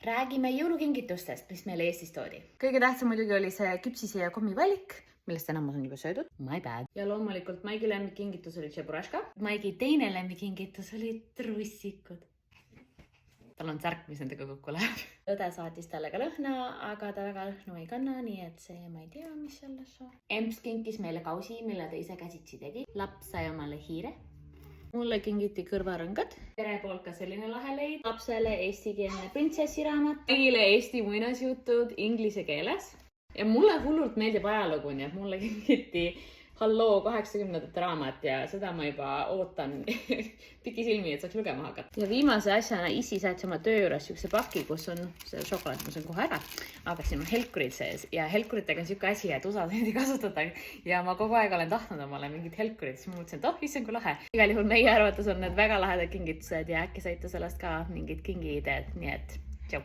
Räägime jõulukingitustest, mis meile Eestis toodi. Kõige tähtsam muidugi oli see küpsise ja kommi valik, millest enamus on juba söödud. My bad. Ja loomulikult Maigi lemmikkingitus oli tšeburaška. Maigi teine lemmikkingitus oli trussikud. Tal on särk, mis nendega kokku läheb. Õde saatis talle ka lõhna, aga ta väga lõhnu ei kanna, nii et see ma ei tea, mis selles on. Emps kinkis meile kausi, mille ta ise käsitsi tegi. Laps sai omale hiire. Mulle kingiti kõrvarõngad. Pere poolt ka selline lahe leid. Lapsele eestikeelne printsessiraamat. Kõigile Eesti muinasjutud inglise keeles. Ja mulle hullult meeldib ajalugu, nii et mulle kingiti Halloo 80ndate raamat ja seda ma juba ootan pikisilmi, et saaks lugema hakata. Ja viimase asjana isi säätsi oma töö juures siukse paki, kus on see šokolaad, ma sain kohe ära, aga siin on helkurid sees ja helkuritega on siuke asi, et USA neid ei kasutata ja ma kogu aeg olen tahtnud omale mingit helkurit, siis ma mõtlesin, et issand kui lahe. Igal juhul meie arvates on need väga lahedad kingitused ja äkki saite sellest ka mingid kingiideed, nii et tšau!